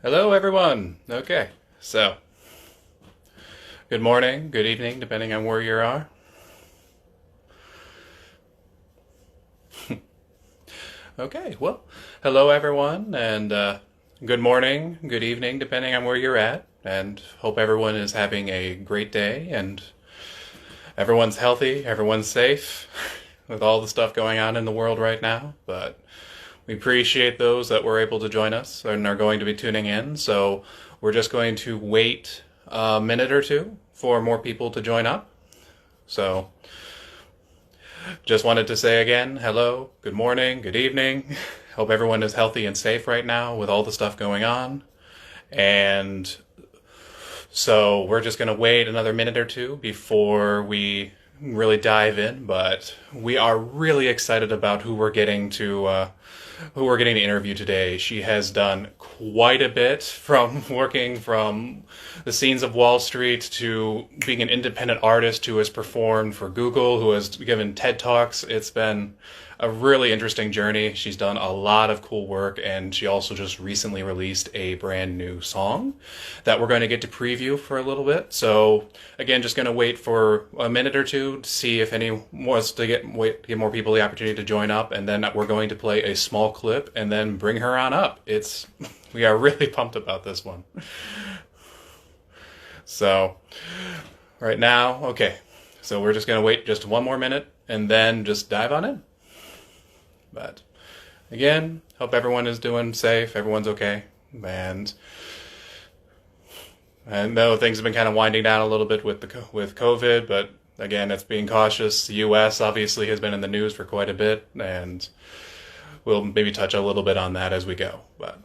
Hello, everyone. Okay, so good morning, good evening, depending on where you are. Okay, well, hello, everyone, and good morning, good evening, depending on where you're at. And hope everyone is having a great day and everyone's healthy, everyone's safe with all the stuff going on in the world right now. But we appreciate those that were able to join us and are going to be tuning in. So we're just going to wait a minute or two for more people to join up. So just wanted to say again, hello, good morning, good evening. Hope everyone is healthy and safe right now with all the stuff going on. And so we're just going to wait another minute or two before we really dive in, but we are really excited about who we're getting to interview today. She has done quite a bit, from working from the scenes of Wall Street to being an independent artist who has performed for Google, who has given TED Talks. It's been a really interesting journey. She's done a lot of cool work, and she also just recently released a brand new song that we're going to get to preview for a little bit. So again, just going to wait for a minute or two to see if any wants to get more people the opportunity to join up, and then we're going to play a small clip and then bring her on up. We are really pumped about this one. So right now, okay. So we're just going to wait just one more minute and then just dive on in. But again, hope everyone is doing safe, everyone's okay. And I know things have been kind of winding down a little bit with COVID, but again, it's being cautious. The U.S. obviously has been in the news for quite a bit, and we'll maybe touch a little bit on that as we go. But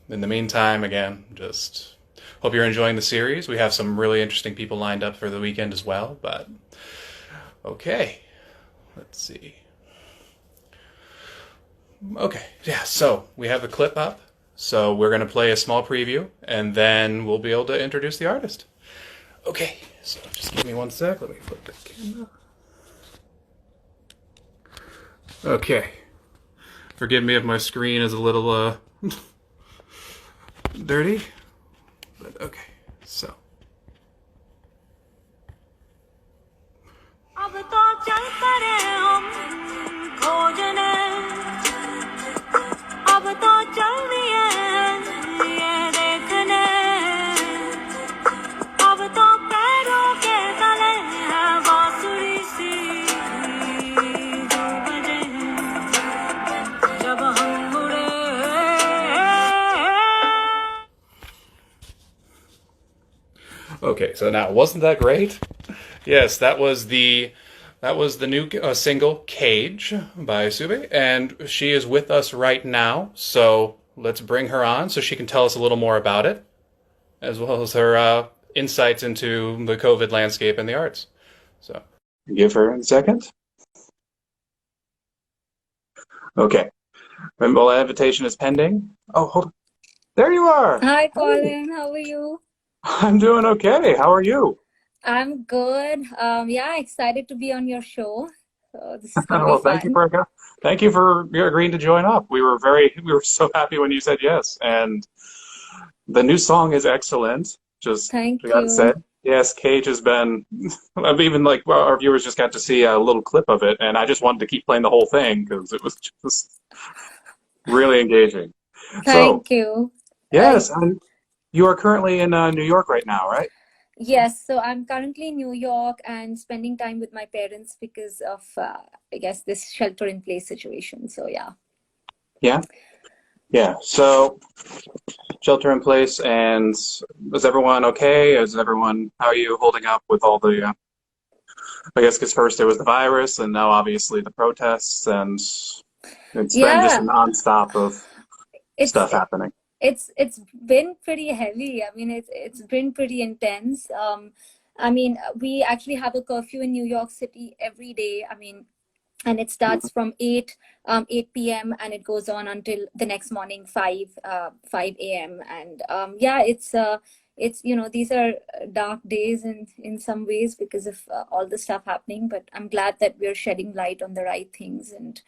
in the meantime, again, just hope you're enjoying the series. We have some really interesting people lined up for the weekend as well. But okay, let's see. Okay, yeah, so we have the clip up. So we're going to play a small preview, and then we'll be able to introduce the artist. Okay, so just give me one sec. Let me flip the camera. Okay. Forgive me if my screen is a little dirty, but okay, so. Okay, so now wasn't that great? Yes, that was the new single "Cage" by Subhi, and she is with us right now. So let's bring her on so she can tell us a little more about it, as well as her insights into the COVID landscape and the arts. So give her a second. Okay, well, the invitation is pending. Oh, hold on. There you are. Hi, Hey. Colin. How are you? I'm doing okay. How are you? I'm good. Yeah, excited to be on your show. So this is gonna be Well, fun. thank you for agreeing to join up. We were so happy when you said yes, and the new song is excellent. Just I Thank gotta say, you. yes, Cage has been. I've even like well, our viewers just got to see a little clip of it, and I just wanted to keep playing the whole thing because it was just really engaging. So Thank you. I yes, you are currently in New York right now, right? yes, so I'm currently in New York and spending time with my parents because of I guess this shelter in place situation. So yeah. Yeah, yeah. So shelter in place, and is everyone okay? How are you holding up with all the, I guess, because first there was the virus, and now obviously the protests, and it's been just a Yeah, nonstop of it's stuff happening. it's been pretty heavy. I mean, it's been pretty intense. I mean, we actually have a curfew in New York City every day. I mean, and it starts from 8 p.m. and it goes on until the next morning 5 a.m. And yeah, it's these are dark days in some ways because of all the stuff happening. But I'm glad that we're shedding light on the right things and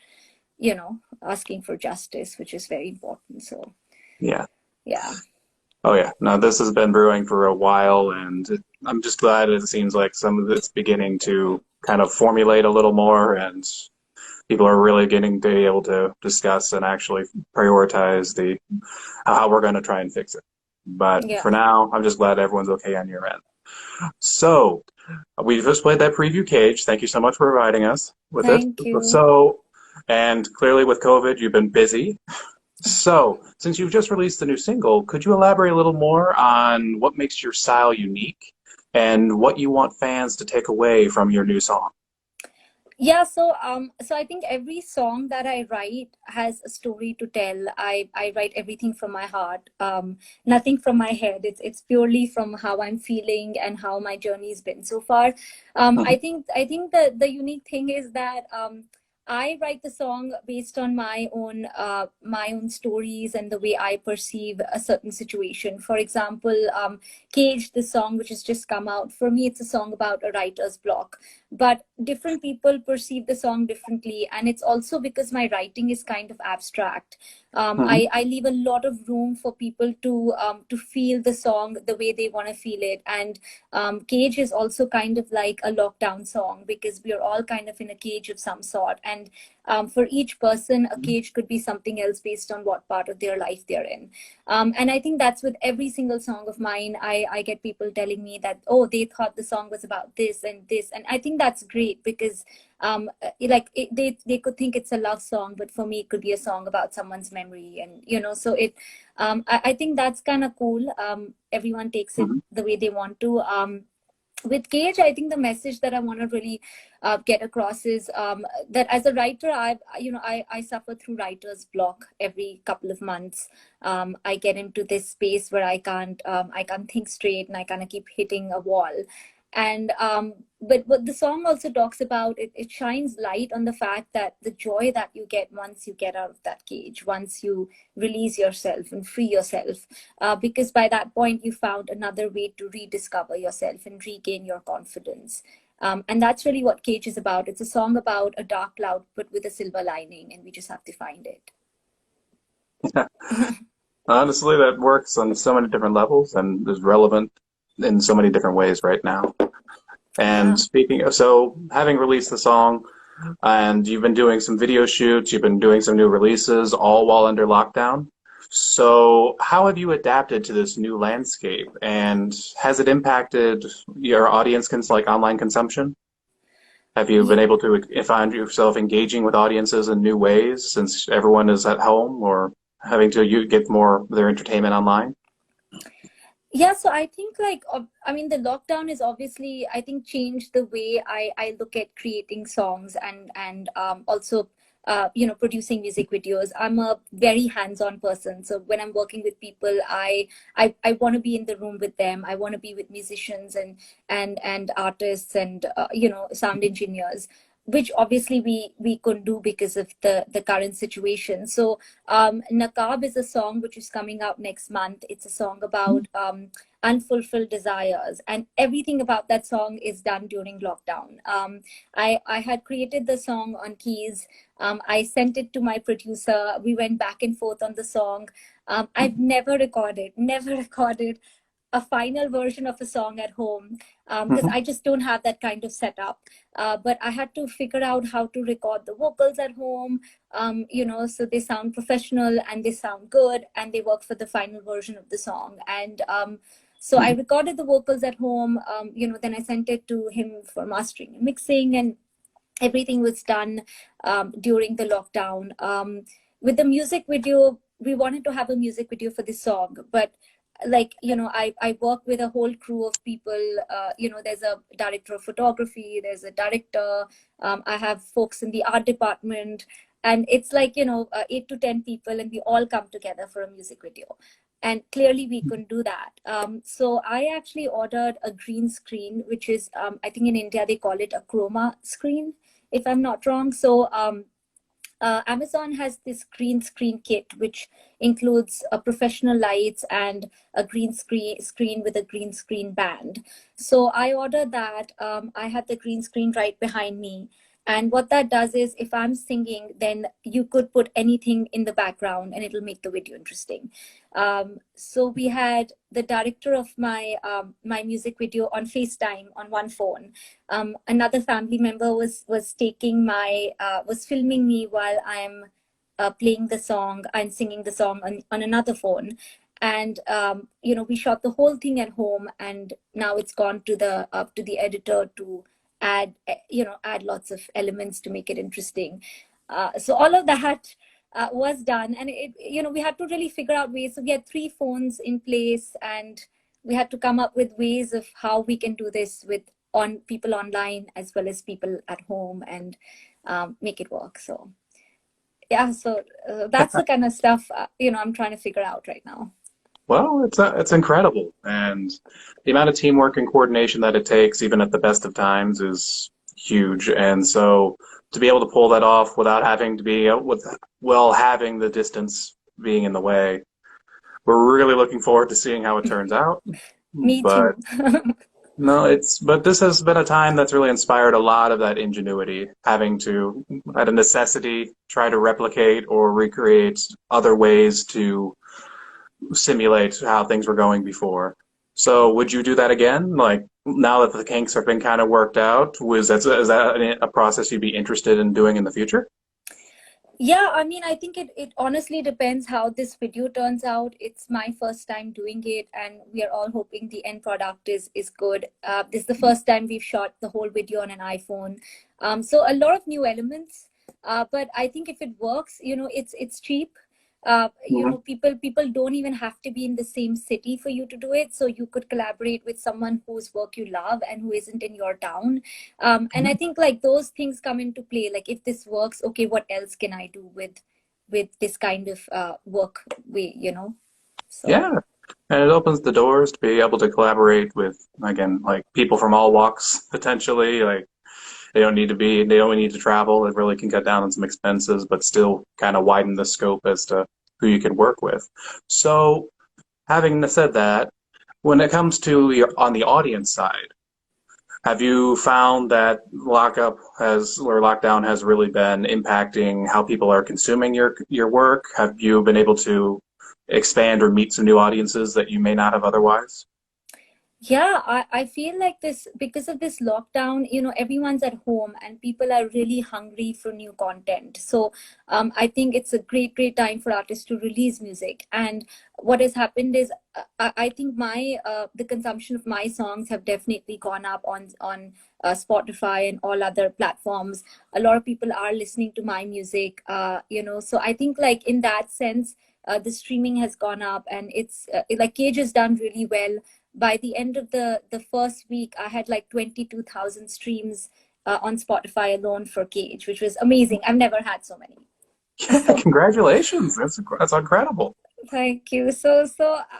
asking for justice, which is very important. So Yeah. Yeah. Oh yeah, no, this has been brewing for a while, and I'm just glad it seems like some of it's beginning to kind of formulate a little more, and people are really getting to be able to discuss and actually prioritize the how we're going to try and fix it. But Yeah. for now, I'm just glad everyone's okay on your end. So we just played that preview Cage. Thank you so much for providing us with it. Thank you. So, and clearly with COVID, you've been busy. So, since you've just released the new single, could you elaborate a little more on what makes your style unique and what you want fans to take away from your new song? Yeah, so I think every song that I write has a story to tell. I write everything from my heart, nothing from my head. It's purely from how I'm feeling and how my journey's been so far. I think the unique thing is that I write the song based on my own stories and the way I perceive a certain situation. For example, Cage, the song which has just come out, for me, it's a song about a writer's block, but different people perceive the song differently, and it's also because my writing is kind of abstract. I leave a lot of room for people to feel the song the way they want to feel it. And Cage is also kind of like a lockdown song because we are all kind of in a cage of some sort, and for each person a cage could be something else based on what part of their life they're in. And I think that's with every single song of mine. I get people telling me that, oh, they thought the song was about this and this. And I think that's great because they could think it's a love song, but for me, it could be a song about someone's memory. And, so I think that's kind of cool. Everyone takes it Mhm. the way they want to. With Cage, I think the message that I want to really get across is that as a writer, I suffer through writer's block every couple of months. I get into this space where I can't think straight, and I kind of keep hitting a wall. And but what the song also talks about, it shines light on the fact that the joy that you get once you get out of that cage, once you release yourself and free yourself, because by that point you found another way to rediscover yourself and regain your confidence. And that's really what Cage is about. It's a song about a dark cloud but with a silver lining, and we just have to find it. Honestly, that works on so many different levels and is relevant in so many different ways right now. And Yeah. speaking of, so having released the song, and you've been doing some video shoots, you've been doing some new releases, all while under lockdown. So, how have you adapted to this new landscape, and has it impacted your audience like online consumption? Have you been able to find yourself engaging with audiences in new ways since everyone is at home or having to get more of their entertainment online? Yeah, so I think I mean, the lockdown is obviously, I think, changed the way I look at creating songs and also producing music videos. I'm a very hands-on person, so when I'm working with people, I want to be in the room with them. I want to be with musicians and artists and sound engineers, which obviously we couldn't do because of the current situation. So Nakab is a song which is coming out next month. It's a song about unfulfilled desires, and everything about that song is done during lockdown. I had created the song on keys. I sent it to my producer. We went back and forth on the song. I've never recorded a final version of a song at home because I just don't have that kind of setup. But I had to figure out how to record the vocals at home, so they sound professional and they sound good and they work for the final version of the song. And so I recorded the vocals at home, then I sent it to him for mastering and mixing, and everything was done during the lockdown. With the music video, we wanted to have a music video for this song, but I work with a whole crew of people. There's a director of photography, there's a director, I have folks in the art department, and it's 8 to 10 people, and we all come together for a music video. And clearly we couldn't do that. So I actually ordered a green screen, which is, I think in India they call it a chroma screen, if I'm not wrong. So Amazon has this green screen kit, which includes professional lights and a green screen with a green screen band. So I ordered that. I had the green screen right behind me. And what that does is, if I'm singing, then you could put anything in the background and it'll make the video interesting. So we had the director of my music video on FaceTime on one phone. Another family member was taking was filming me while I'm playing the song and singing the song on another phone. And we shot the whole thing at home, and now it's gone to the editor to add lots of elements to make it interesting. So all of that was done, and we had to really figure out ways. So we had 3 phones in place, and we had to come up with ways of how we can do this with on people online as well as people at home, and make it work. So yeah, so that's the kind of stuff I'm trying to figure out right now. Well, it's incredible, and the amount of teamwork and coordination that it takes, even at the best of times, is huge. And so to be able to pull that off without having to be having the distance being in the way, we're really looking forward to seeing how it turns out. Me But too. no, but this has been a time that's really inspired a lot of that ingenuity, having to, at a necessity, try to replicate or recreate other ways to simulate how things were going before. So would you do that again? Like, now that the kinks have been kind of worked out, is that a process you'd be interested in doing in the future? Yeah, I mean, I think it honestly depends how this video turns out. It's my first time doing it, and we are all hoping the end product is good. This is the first time we've shot the whole video on an iPhone. So a lot of new elements. But I think if it works, it's cheap. Mhm. People don't even have to be in the same city for you to do it. So you could collaborate with someone whose work you love and who isn't in your town. And I think like those things come into play. Like, if this works, okay, what else can I do with this kind of work way? So Yeah, and it opens the doors to be able to collaborate with, again, like people from all walks potentially. Like, they don't need to travel. It really can cut down on some expenses, but still kind of widen the scope as to who you can work with. So, having said that, when it comes to on the audience side, have you found that lockdown has really been impacting how people are consuming your work? Have you been able to expand or meet some new audiences that you may not have otherwise? yeah, I feel like this, because of this lockdown, everyone's at home and people are really hungry for new content. So I think it's a great time for artists to release music. And what has happened is, I think the consumption of my songs have definitely gone up on Spotify and all other platforms. A lot of people are listening to my music, so I think, like, in that sense, the streaming has gone up, and it's like Cage has done really well. By the end of the first week, I had like 22,000 streams on Spotify alone for Cage, which was amazing. I've never had so many. Yeah, congratulations. That's incredible. Thank you. So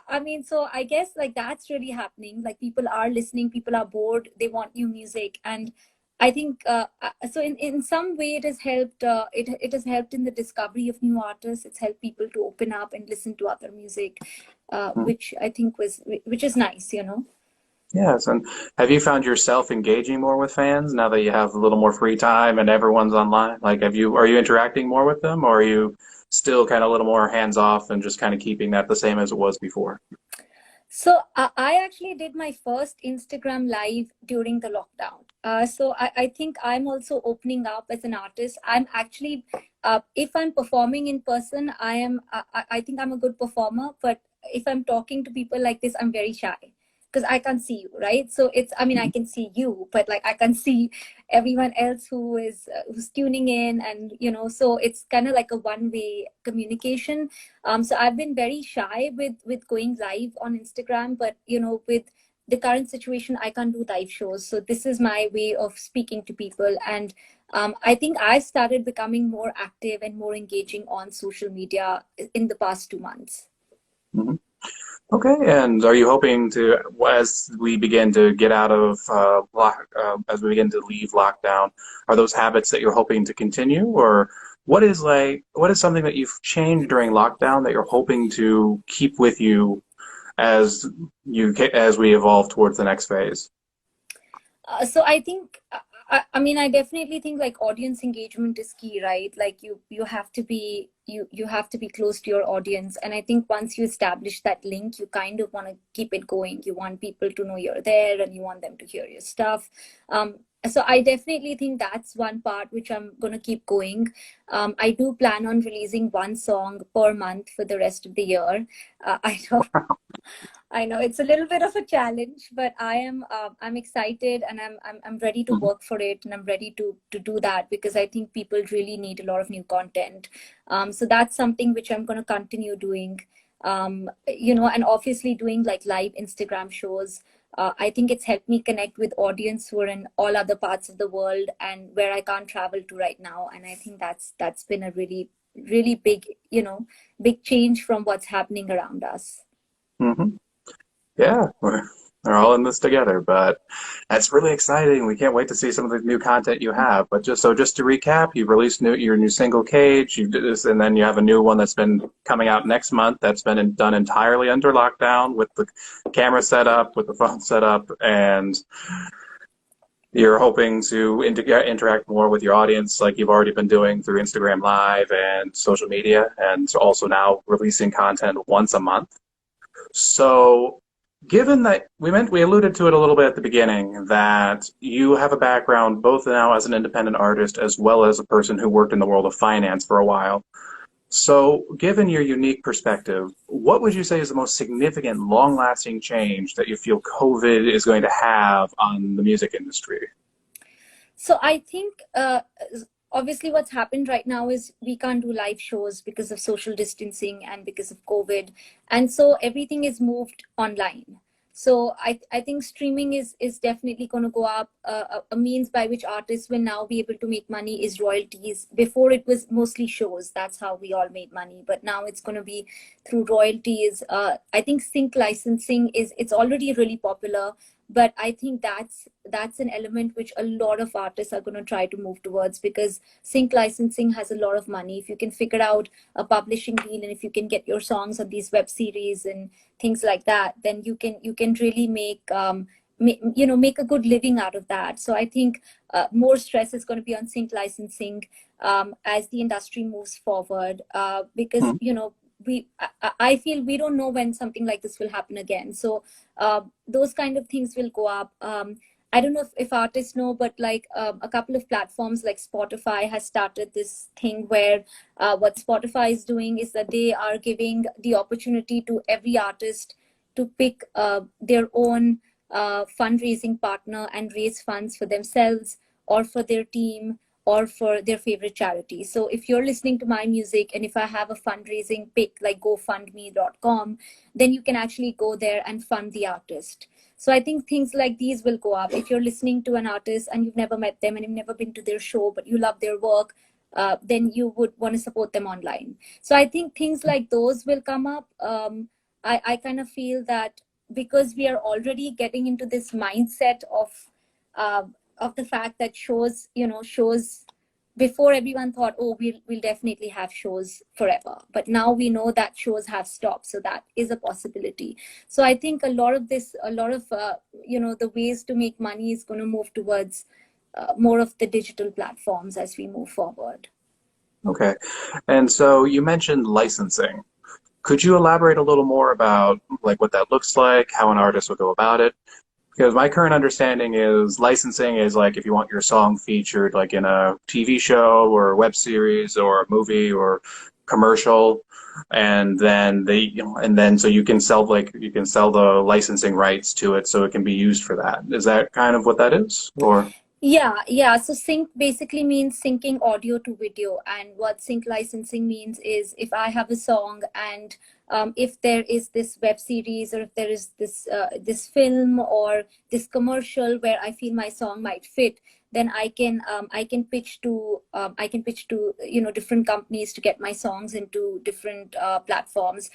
I mean, so I guess like that's really happening. Like, people are listening, people are bored, they want new music, and I think so. In some way, it has helped. It has helped in the discovery of new artists. It's helped people to open up and listen to other music, which I think which is nice. Yes, and have you found yourself engaging more with fans now that you have a little more free time and everyone's online? Like, are you interacting more with them, or are you still kind of a little more hands off and just kind of keeping that the same as it was before? So I actually did my first Instagram live during the lockdown. So I think I'm also opening up as an artist. I'm actually, if I'm performing in person, I think I'm a good performer. But if I'm talking to people like this, I'm very shy because I can't see you, right? So I mean, I can see you, but like I can't see everyone else who's tuning in, and so it's kind of like a one-way communication. So I've been very shy with going live on Instagram, but with the current situation, I can't do live shows. So this is my way of speaking to people, and I think I started becoming more active and more engaging on social media in the past 2 months. Mhm. Okay, and are you hoping to, as we begin to get out of as we begin to leave lockdown, are those habits that you're hoping to continue, or what is something that you've changed during lockdown that you're hoping to keep with you as we evolve towards the next phase? So I think I mean, I definitely think like audience engagement is key, right? Like you have to be you have to be close to your audience, and I think once you establish that link, you kind of want to keep it going. You want people to know you're there, and you want them to hear your stuff. So I definitely think that's one part which I'm gonna keep going. I do plan on releasing one song per month for the rest of the year. I know it's a little bit of a challenge, but I'm excited, and I'm ready to work for it, and I'm ready to do that because I think people really need a lot of new content. So that's something which I'm going to continue doing. And obviously doing like live Instagram shows. I think it's helped me connect with audience who are in all other parts of the world and where I can't travel to right now. And I think that's been a really big, big change from what's happening around us. Hmm. Yeah, we're all in this together, but that's really exciting. We can't wait to see some of the new content you have. But just to recap, you've released your new single Cage, you did this, and then you have a new one that's been coming out next month that's been done entirely under lockdown with the camera set up, with the phone set up, and you're hoping to interact more with your audience like you've already been doing through Instagram Live and social media, and also now releasing content once a month. So, given that we alluded to it a little bit at the beginning, that you have a background both now as an independent artist as well as a person who worked in the world of finance for a while. So, given your unique perspective, what would you say is the most significant, long-lasting change that you feel COVID is going to have on the music industry? So I think obviously what's happened right now is we can't do live shows because of social distancing and because of COVID. And so everything is moved online. So I think streaming is definitely going to go up. A means by which artists will now be able to make money is royalties. Before it was mostly shows. That's how we all made money. But now it's going to be through royalties. I think sync licensing it's already really popular, but I think that's an element which a lot of artists are going to try to move towards because sync licensing has a lot of money. If you can figure out a publishing deal, and if you can get your songs on these web series and things like that, then you can really make make a good living out of that. So I think more stress is going to be on sync licensing as the industry moves forward, because I feel we don't know when something like this will happen again. So those kind of things will go up. I don't know if artists know, but like a couple of platforms like Spotify has started this thing where what Spotify is doing is that they are giving the opportunity to every artist to pick their own fundraising partner and raise funds for themselves or for their team or for their favorite charity. So if you're listening to my music and if I have a fundraising pick like gofundme.com, then you can actually go there and fund the artist. So I think things like these will go up. If you're listening to an artist and you've never met them and you've never been to their show, but you love their work, then you would want to support them online. So I think things like those will come up. I kind of feel that because we are already getting into this mindset of the fact that shows before everyone thought, oh, we'll definitely have shows forever, but now we know that shows have stopped, so that is a possibility. So I think a lot of the ways to make money is going to move towards more of the digital platforms as we move forward. Okay. And so you mentioned licensing. Could you elaborate a little more about like what that looks like, how an artist would go about it? Because my current understanding is licensing is like if you want your song featured like in a TV show or a web series or a movie or commercial, and then so you can sell the licensing rights to it so it can be used for that. Is that kind of what that is? Or Yeah. So sync basically means syncing audio to video. And what sync licensing means is if I have a song and if there is this web series or if there is this film or this commercial where I feel my song might fit, then I can pitch to different companies to get my songs into different platforms.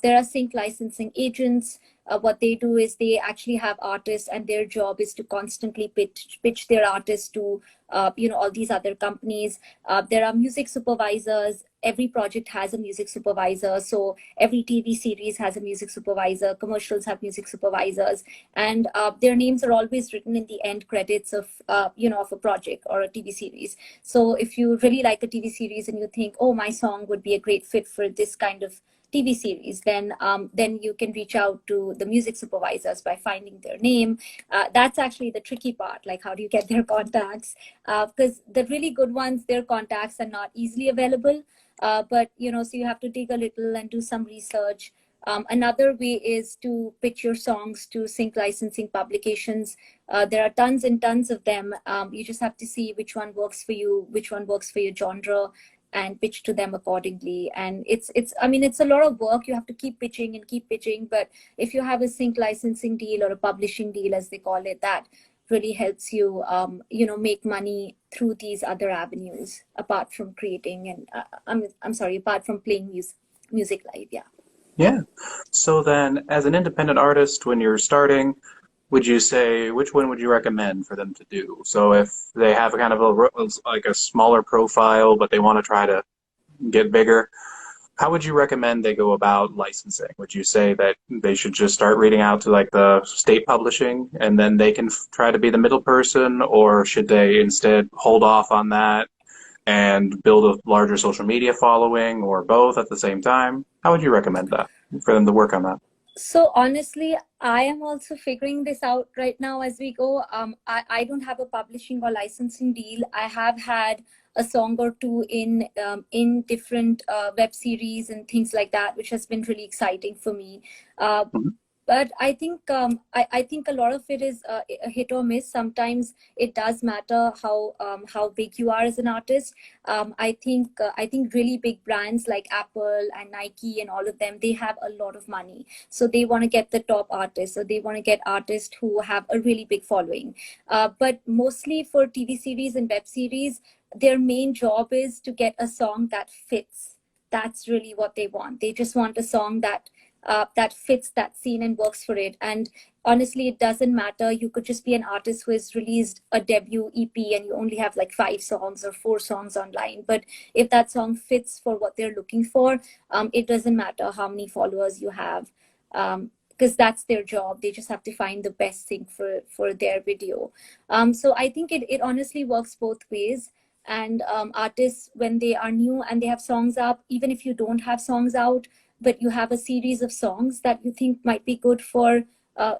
There are sync licensing agents. What they do is they actually have artists, and their job is to constantly pitch their artists to all these other companies. There are music supervisors. every project has a music supervisor. So every TV series has a music supervisor, commercials have music supervisors, and their names are always written in the end credits of, of a project or a TV series. So if you really like a TV series and you think, oh, my song would be a great fit for this kind of TV series, then you can reach out to the music supervisors by finding their name. That's actually the tricky part. Like, how do you get their contacts? Because the really good ones, their contacts are not easily available. But so you have to dig a little and do some research. Another way is to pitch your songs to sync licensing publications. There are tons and tons of them. You just have to see which one works for you, which one works for your genre, and pitch to them accordingly. And it's a lot of work. You have to keep pitching and keep pitching. But if you have a sync licensing deal or a publishing deal, as they call it, that really helps you, make money through these other avenues apart from creating and apart from playing music live. Yeah. Yeah. So then, as an independent artist, when you're starting, would you say which one would you recommend for them to do? So if they have a kind of a smaller profile, but they want to try to get bigger, how would you recommend they go about licensing? Would you say that they should just start reading out to like the state publishing and then they can try to be the middle person, or should they instead hold off on that and build a larger social media following, or both at the same time? How would you recommend that for them to work on that? So honestly, I am also figuring this out right now as we go. I don't have a publishing or licensing deal. I have had a song or two in different web series and things like that, which has been really exciting for me. Uh, Mhm. but I think I think a lot of it is a hit or miss. Sometimes it does matter how big you are as an artist. I think really big brands like Apple and Nike and all of them, they have a lot of money, so they want to get the top artists, so they want to get artists who have a really big following. But mostly for TV series and web series, their main job is to get a song that fits. That's really what they want. They just want a song that fits that scene and works for it. And honestly, it doesn't matter. You could just be an artist who has released a debut EP and you only have like 5 songs or 4 songs online. But if that song fits for what they're looking for, it doesn't matter how many followers you have. Because that's their job. They just have to find the best thing for their video. So I think it honestly works both ways. And artists, when they are new and they have songs up, even if you don't have songs out, but you have a series of songs that you think might be good for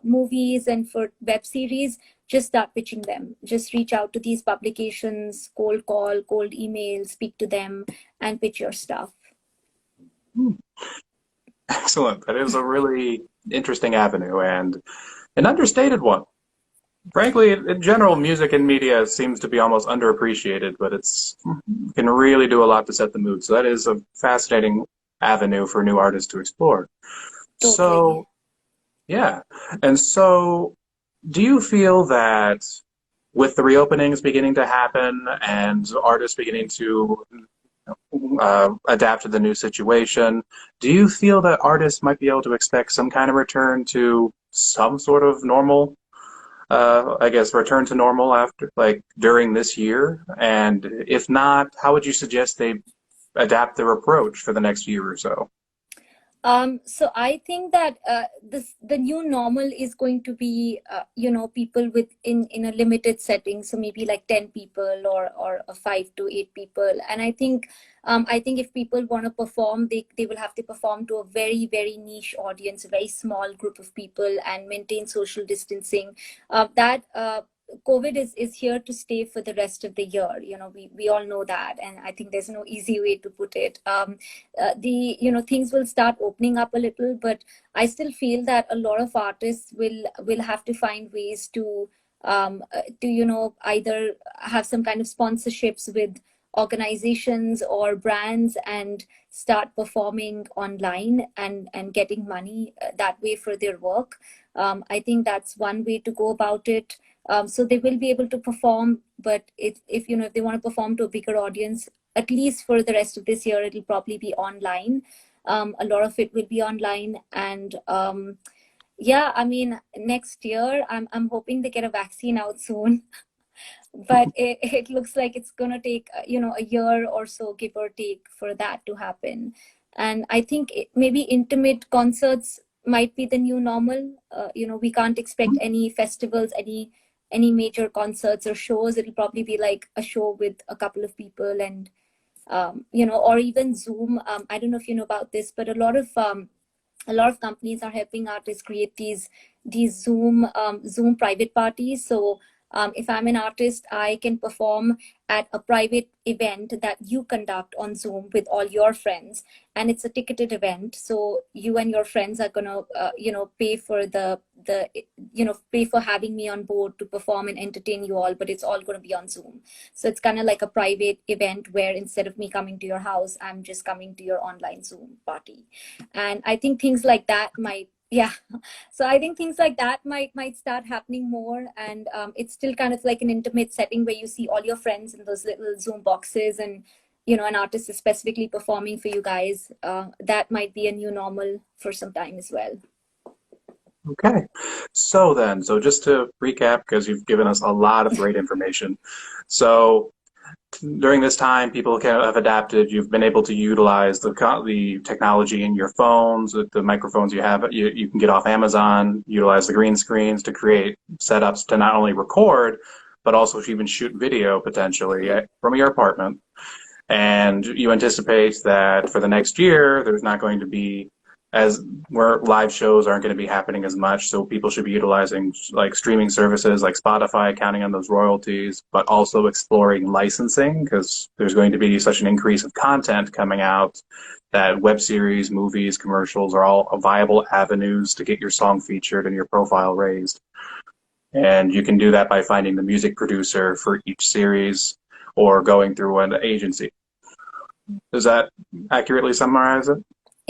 movies and for web series, just start pitching them. Just reach out to these publications, cold call, cold email, speak to them, and pitch your stuff. Excellent. That is a really interesting avenue and an understated one. Frankly, in general, music and media seems to be almost underappreciated, but it's can really do a lot to set the mood. So that is a fascinating avenue for new artists to explore. Totally. So, yeah. And so, do you feel that with the reopenings beginning to happen and artists beginning to adapt to the new situation, do you feel that artists might be able to expect some kind of return to some sort of normal, I guess, return to normal after, like, during this year? And if not, how would you suggest they adapt their approach for the next year or so? So I think that the new normal is going to be, people in a limited setting. So maybe like 10 people or 5 to 8 people. And I think if people want to perform, they will have to perform to a very, very niche audience, a very small group of people, and maintain social distancing. That COVID is here to stay for the rest of the year. We all know that, and I think there's no easy way to put it. Things will start opening up a little, but I still feel that a lot of artists will have to find ways to either have some kind of sponsorships with organizations or brands and start performing online and getting money that way for their work. I think that's one way to go about it. So they will be able to perform, but if they want to perform to a bigger audience, at least for the rest of this year, it'll probably be online. A lot of it will be online, and next year I'm hoping they get a vaccine out soon. but it looks like it's going to take, a year or so, give or take, for that to happen. And I think maybe intimate concerts might be the new normal. We can't expect any festivals, any major concerts or shows. It'll probably be like a show with a couple of people, and or even Zoom. I don't know if you know about this, but a lot of companies are helping artists create these Zoom private parties. So if I'm an artist, I can perform at a private event that you conduct on Zoom with all your friends, and it's a ticketed event. So you and your friends are gonna pay for pay for having me on board to perform and entertain you all, but it's all going to be on Zoom. So it's kind of like a private event where instead of me coming to your house, I'm just coming to your online Zoom party. And I think things like that might, yeah. So I think things like that might start happening more. And it's still kind of like an intimate setting where you see all your friends in those little Zoom boxes, and an artist is specifically performing for you guys. That might be a new normal for some time as well. Okay. So just to recap, because you've given us a lot of great information. So during this time, people have adapted. You've been able to utilize the technology in your phones, with the microphones you have. You can get off Amazon, utilize the green screens to create setups to not only record, but also to even shoot video potentially from your apartment. And you anticipate that for the next year, there's not going to be where live shows aren't going to be happening as much, so people should be utilizing like streaming services like Spotify, counting on those royalties, but also exploring licensing, because there's going to be such an increase of content coming out that web series, movies, commercials are all viable avenues to get your song featured and your profile raised. And you can do that by finding the music producer for each series or going through an agency. Does that accurately summarize it?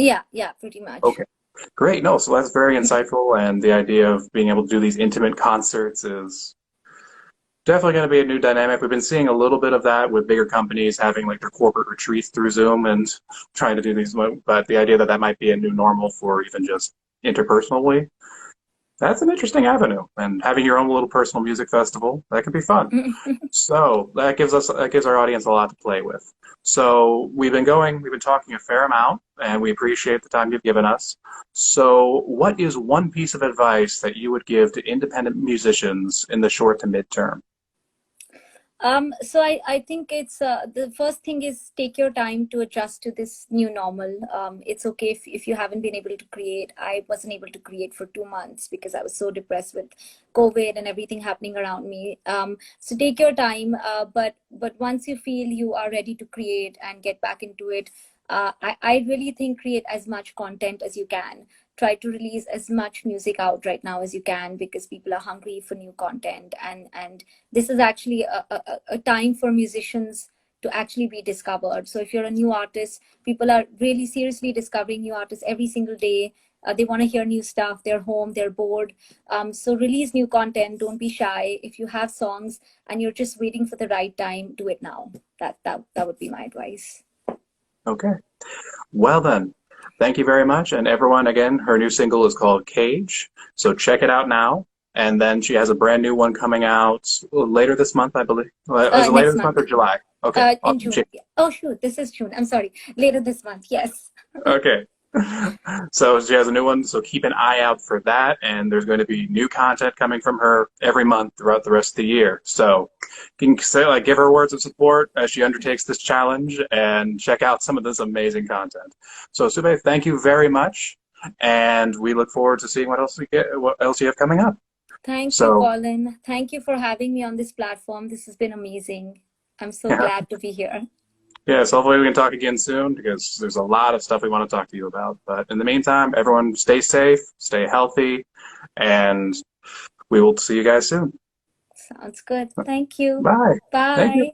Yeah, pretty much. Okay, great. No, so that's very insightful, and the idea of being able to do these intimate concerts is definitely going to be a new dynamic. We've been seeing a little bit of that with bigger companies having like their corporate retreats through Zoom and trying to do these, but the idea that might be a new normal for even just interpersonally, that's an interesting avenue. And having your own little personal music festival, that could be fun. So that gives our audience a lot to play with. So we've been talking a fair amount, and we appreciate the time you've given us. So what is one piece of advice that you would give to independent musicians in the short to midterm? So I think it's the first thing is take your time to adjust to this new normal. It's okay if you haven't been able to create. I wasn't able to create for 2 months because I was so depressed with COVID and everything happening around me. So take your time, but once you feel you are ready to create and get back into it, I really think create as much content as you can. Try to release as much music out right now as you can, because people are hungry for new content, and this is actually a time for musicians to actually be discovered. So if you're a new artist, people are really seriously discovering new artists every single day. They want to hear new stuff. They're home, they're bored. So release new content. Don't be shy. If you have songs and you're just waiting for the right time, do it now. That would be my advice. Okay. Well then, thank you very much. And everyone, again, her new single is called Cage. So check it out now. And then she has a brand new one coming out later this month, I believe. Is it later this month or July? Okay. In June. Oh, shoot. This is June. I'm sorry. Later this month. Yes. Okay. So she has a new one, so keep an eye out for that, and there's going to be new content coming from her every month throughout the rest of the year. So you can say, give her words of support as she undertakes this challenge, and check out some of this amazing content. So Subhi, thank you very much, and we look forward to seeing what else you have coming up. Thank you, Colin. Thank you for having me on this platform. This has been amazing. I'm so glad to be here. Yes, hopefully we can talk again soon, because there's a lot of stuff we want to talk to you about. But in the meantime, everyone stay safe, stay healthy, and we will see you guys soon. Sounds good. Thank you. Bye. Bye. Thank you.